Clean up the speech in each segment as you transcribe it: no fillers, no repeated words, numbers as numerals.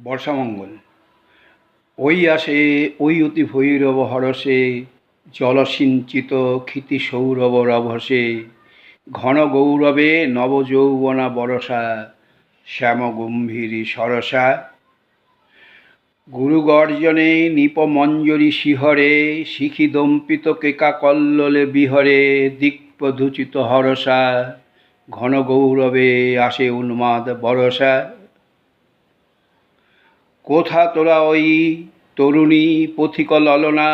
বর্ষামঙ্গল। ওই আসে ওই অতি ভৈরব হরসে, জলসিঞ্চিত ক্ষিতি সৌরভ রভসে, ঘন গৌরবে নবযৌবনা বরসা, শ্যাম গম্ভীরি সরসা। গুরুগর্জনে নিপমঞ্জরি শিহরে, শিখি দম্পিত কেকা কল্লোলে বিহরে, দিক্পধুচিত হরসা, ঘন গৌরবে আসে উন্মাদ বরসা। কোথা তোরা ওই তরুণী পথিক ললনা,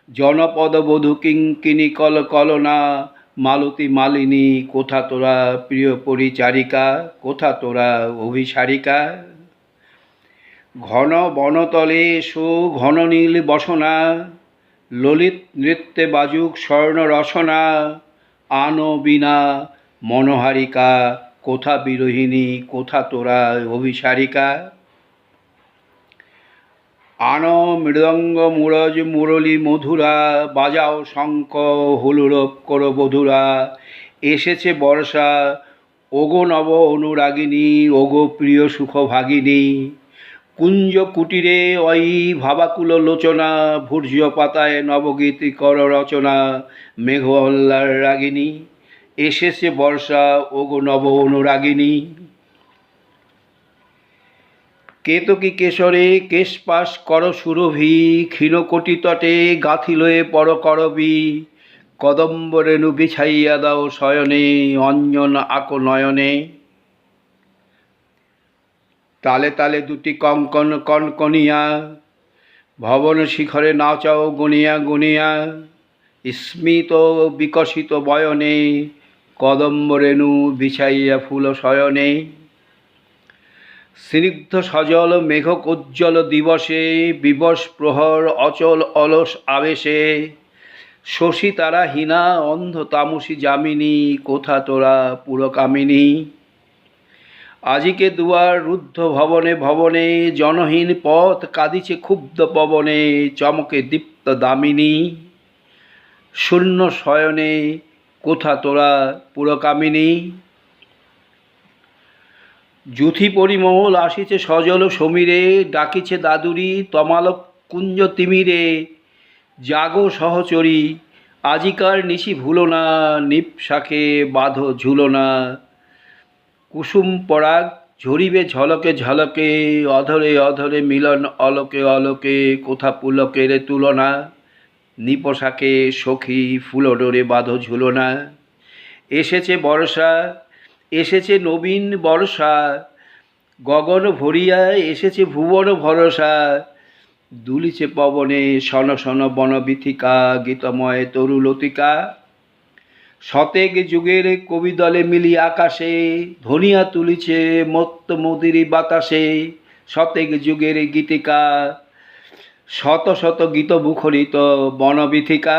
জনপদ বধূ কিঙ্কিণী কলকলনা, মালতী মালিনী কোথা তোরা প্রিয় পরিচারিকা, কোথা তোরা অভিসারিকা। ঘন বনতলে সো ঘন নীল বসনা, ললিত নৃত্যে বাজুক স্বর্ণ রসনা, আনো বীণা মনোহারিকা, কোথা বিরোহিণী কোথা তোরা অভিসারিকা। আনো মৃদঙ্গ মুরজ মুরলী মধুরা, বাজাও শঙ্খ হুলুরোপ করো বধুরা, এসেছে বর্ষা ওগো নব অনুরাগিনী, ওগো প্রিয় সুখভাগিনী। কুঞ্জ কুটিরে ওই ভাবাকুল লোচনা, ভূর্য পাতায় নবগীতি কর রচনা, মেঘমল্লার রাগিনী, এসেছে বর্ষা ওগো নব অনুরাগিনী। কেতকী কেশরে কেশপাশ কর সুরভি, ক্ষীণকোটি তটে গাথিলয়ে পর করবি, কদম্ব রেণু বিছাইয়া দাও শয়নে, অঞ্জন আক নয়নে। তালে তালে দুটি কঙ্কন কনকনিয়া, ভবন শিখরে নাচাও গুনিয়া গুনিয়া, স্মিত বিকশিত বয়নে, কদম্ব রেণু বিছাইয়া ফুল শয়নে। স্নিগ্ধ সজল মেঘকোজ্জ্বল দিবসে, বিবশ প্রহর অচল অলস আবেশে, শশী তারা হীনা অন্ধ তামসী যামিনী, কোথা তোরা পুরকামিনী। আজিকে দুয়ার রুদ্ধ ভবনে ভবনে, জনহীন পথ কাঁদিছে ক্ষুব্ধ পবনে, চমকে দীপ্ত দামিনী, শূন্য শয়নে কোথা তোরা পুরকামিনী। যুথি পরিমল আসিছে সজল সমীরে, ডাকিছে দাদুরি তমালক কুঞ্জ তিমিরে, জাগো সহচরী আজিকার নিশি ভুলো না, নিপশাখে বাঁধো ঝুলনা, কুসুম পরাগ ঝরিবে ঝলকে ঝলকে, অধরে অধরে মিলন অলোকে অলোকে, কোথা পুলকের তুলনা, নিপশাখে সখী ফুলডোরে বাঁধো ঝুলনা। এসেছে বর্ষা এসেছে নবীন বর্ষা, গগন ভরিয়া এসেছে ভুবন ভরসা, দুলিছে পবনে শন শন বনবিথিকা, গীতময় তরুলতিকা। শতেক যুগের কবি দলে মিলি আকাশে, ধনিয়া তুলিছে মত্ত মদিরি বাতাসে, শতেক যুগের গীতিকা, শত শত গীত মুখরিত বনবিথিকা।